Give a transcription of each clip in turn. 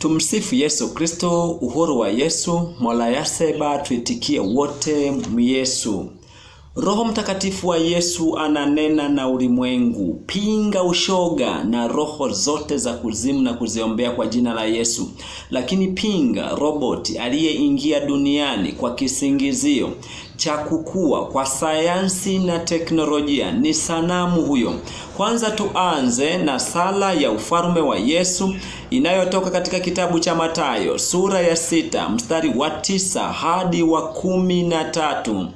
Tumsifu Yesu Kristo. Uhuru wa Yesu. Mola yaseba tuitikie wote Yesu. Roho Mtakatifu wa Yesu ananena na ulimwengu. Pinga ushoga na roho zote za kuzimu na kuziombea kwa jina la Yesu. Lakini pinga roboti aliyeingia duniani kwa kisingizio cha kukua kwa sayansi na teknolojia. Ni sanamu huyo. Kwanza tuanze na sala ya ufalme wa Yesu inayotoka katika kitabu cha Mathayo sura ya 6 mstari wa 9 hadi wa 13.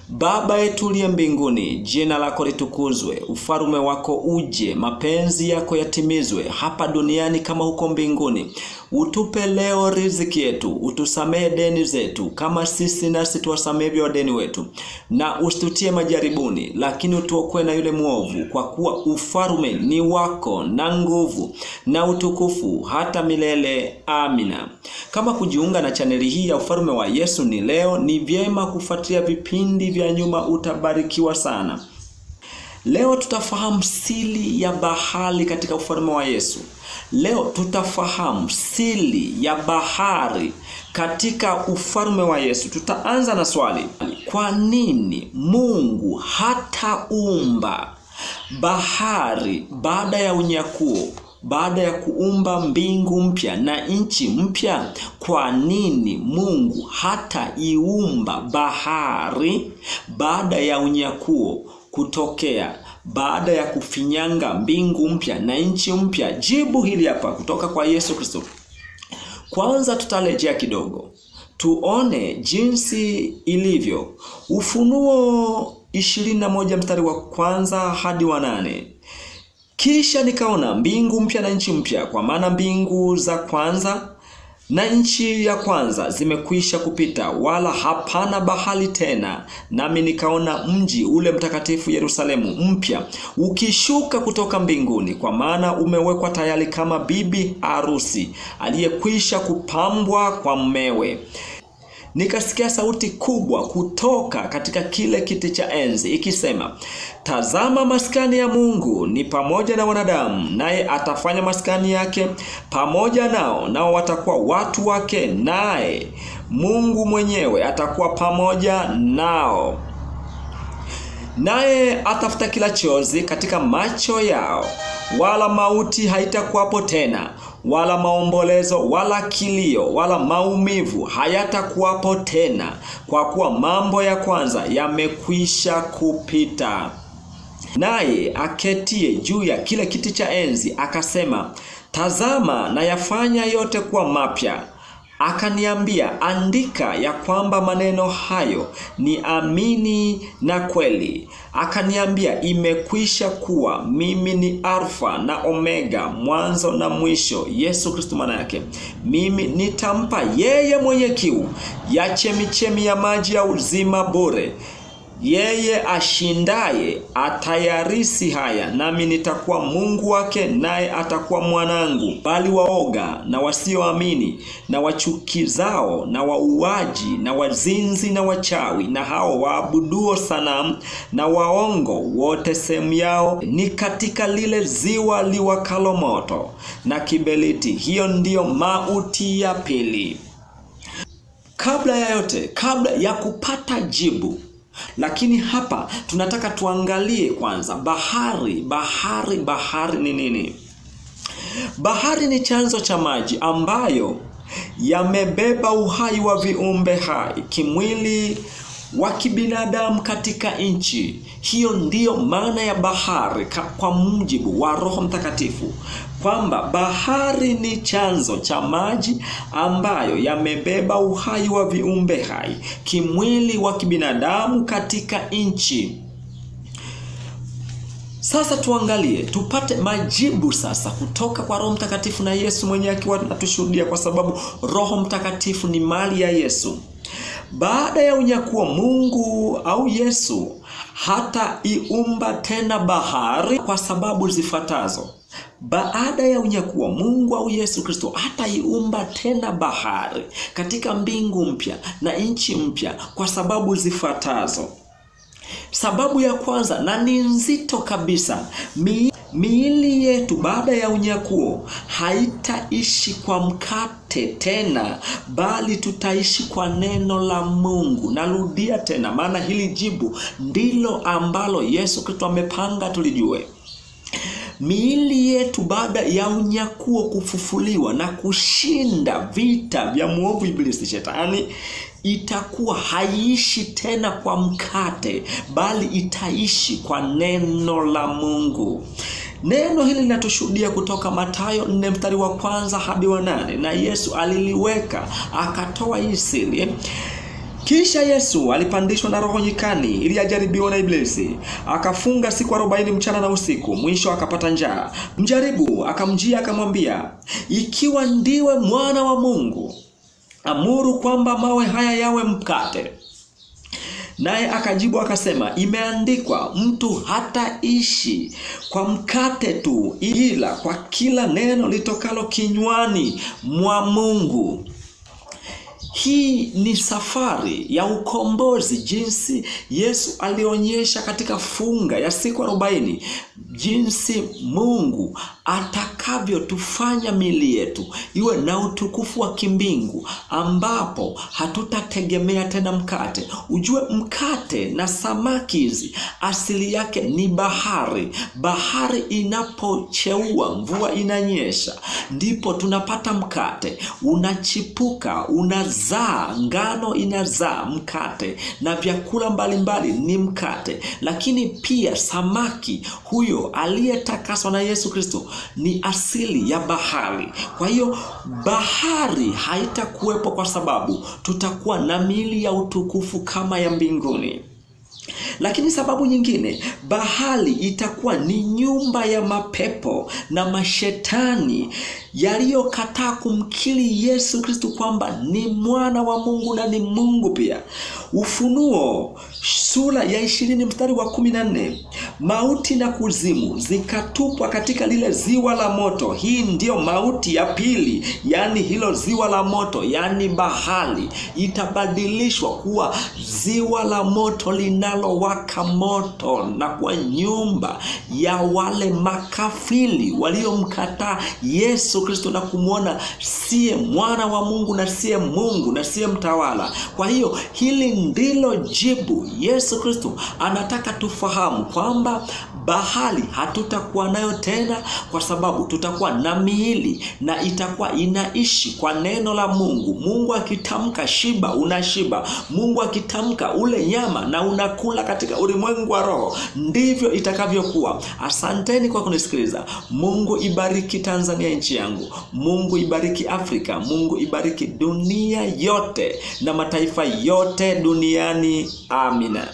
Baba yetu uliye mbinguni, jina lako litukuzwe, ufalme wako uje, mapenzi yako yatimizwe hapa duniani kama huko mbinguni. Utupe leo riziki yetu, utusamehe deni zetu kama sisi nasi tuwasamehe wadeni wetu, na usitutie majaribuni, lakini utuokoe na yule mwovu, kwa kuwa ufalme ni wako na nguvu na utukufu hata milele. Amina. Kama kujiunga na chaneli hii ya ufalme wa Yesu ni leo, ni vyema kufuatilia vipindi vya nyuma, utabarikiwa sana. Leo tutafahamu siri ya bahari katika ufalme wa Yesu. Leo tutafahamu siri ya bahari katika ufalme wa Yesu. Tutaanza na swali: kwa nini Mungu hataumba bahari baada ya unyakuo? Baada ya kuumba mbingu mpya na nchi mpya, kwa nini Mungu hataiumba bahari baada ya unyakuo kutokea, baada ya kufinyanga mbingu mpya na nchi mpya? Jibu hili hapa kutoka kwa Yesu Kristo. Kwanza tutarejea kidogo tuone jinsi ilivyo. Ufunuo 21 mstari wa 1 hadi wa 8. Kisha nikaona mbingu mpya na nchi mpya, kwa maana mbingu za kwanza na nchi ya kwanza zimekwisha kupita, wala hapana bahari tena. Nami nikaona mji ule mtakatifu Yerusalemu mpya ukishuka kutoka mbinguni, kwa maana umewekwa tayari kama bibi harusi aliyekwisha kupambwa kwa mumewe. Nikasikia sauti kubwa kutoka katika kile kiti cha enzi ikisema, tazama, maskani ya Mungu ni pamoja na wanadamu, naye atafanya maskani yake pamoja nao, nao watakuwa watu wake, naye Mungu mwenyewe atakuwa pamoja nao. Naye atafuta kila chozi katika macho yao, wala mauti haitakuwapo tena, wala maombolezo, wala kilio, wala maumivu hayatakuwapo tena, kwa kuwa mambo ya kwanza yamekwisha kupita. Naye aketie juu ya kile kiti cha enzi akasema, tazama, na yafanya yote kuwa mapya. Akaniambia, andika ya kwamba maneno hayo ni amini na kweli. Akaniambia, imekwisha kuwa. Mimi ni Alfa na Omega, mwanzo na mwisho. Yesu Kristo maana yake. Mimi nitampa yeye mwenye kiu ya chemichemi ya maji ya uzima bure. Yeye ashindaye atayarisi haya, nami nitakuwa Mungu wake, naye atakuwa mwanangu. Bali waoga na wasioamini na wachukizao na wauaji na wazinzi na wachawi na hao waabuduo sanamu na waongo wote, sehemu yao ni katika lile ziwa liwakalo moto na kiberiti. Hiyo ndiyo mauti ya pili. Kabla ya yote, kabla ya kupata jibu, lakini hapa tunataka tuangalie kwanza bahari ni nini? Bahari ni chanzo cha maji ambayo yamebeba uhai wa viumbe hai kimwili wa kibinadamu katika nchi. Hiyo ndiyo maana ya bahari kwa mujibu wa Roho Mtakatifu, kwamba bahari ni chanzo cha maji ambayo yamebeba uhai wa viumbe hai kimwili wa kibinadamu katika nchi. Sasa tuangalie, tupate majibu sasa kutoka kwa Roho Mtakatifu na Yesu mwenyewe akiwa anatushuhudia, kwa sababu Roho Mtakatifu ni mali ya Yesu. Baada ya unyakuo, Mungu au Yesu hata iumba tena bahari kwa sababu zifuatazo. Baada ya unyakuo, Mungu au Yesu Kristo hata iumba tena bahari katika mbingu mpya na nchi mpya kwa sababu zifuatazo. Sababu ya kwanza, na ni nzito kabisa, Miili yetu baada ya unyakuo haitaishi kwa mkate tena, bali tutaishi kwa neno la Mungu. Narudia tena, maana hili jibu ndilo ambalo Yesu Kristo amepanga tulijue. Miili yetu baada ya unyakuo kufufuliwa na kushinda vita vya mwovu ibilisi shetani, itakuwa haiishi tena kwa mkate, bali itaishi kwa neno la Mungu. Neno hili linatushuhudia kutoka Mathayo 4 mstari wa 1 hadi wa 8, na Yesu aliliweka akatoa hii siri. Kisha Yesu alipandishwa na Roho nyikani ili ajaribiwe na ibilisi. Akafunga siku 40 mchana na usiku, mwisho akapata njaa. Mjaribu akamjia akamwambia, ikiwa ndiwe mwana wa Mungu, amuru kwamba mawe haya yawe mkate. Naye akajibu akasema, imeandikwa, mtu hataishi kwa mkate tu, ila kwa kila neno litokalo kinywani mwa Mungu. Hii ni safari ya ukombozi, jinsi Yesu alionyesha katika funga ya siku 40, jinsi Mungu atakavyo tufanya miili yetu iwe na utukufu wa kimbingu, ambapo hatutategemea tena mkate. Ujue mkate na samaki hizi asili yake ni bahari. Bahari inapocheua, mvua inanyesha, ndipo tunapata mkate. Unachipuka, unazaa, ngano inazaa mkate, na vyakula mbalimbali ni mkate. Lakini pia samaki huyo aliyetakaswa na Yesu Kristo ni asili ya bahari. Kwa hiyo bahari haitakuwepo, kwa sababu tutakuwa na miili ya utukufu kama ya mbinguni. Lakini sababu nyingine, bahari itakuwa ni nyumba ya mapepo na mashetani yaliyokataa kumkiri Yesu Kristo kwamba ni mwana wa Mungu na ni Mungu pia. Ufunuo sura ya 20 mstari wa 14, mauti na kuzimu zikatupwa katika lile ziwa la moto. Hii ndio mauti ya pili, yani hilo ziwa la moto, yani bahari itabadilishwa kuwa ziwa la moto linalowaka moto, na kwa nyumba ya wale makafiri waliomkataa Yesu Kristo na kumwona siye mwana wa Mungu na siye Mungu na siye mtawala. Kwa hiyo hili ndilo jibu Yesu Kristo anataka tufahamu, kwamba bahari hatutakuwa nayo tena, kwa sababu tutakuwa na miili na itakuwa inaishi kwa neno la Mungu. Mungu akitamka shiba, unashiba. Mungu akitamka ule nyama na unakula katika ulimwengu wa roho. Ndivyo itakavyokuwa. Asanteni kwa kunisikiliza. Mungu ibariki Tanzania, nchi yangu. Mungu ibariki Afrika. Mungu ibariki dunia yote na mataifa yote duniani. Amina.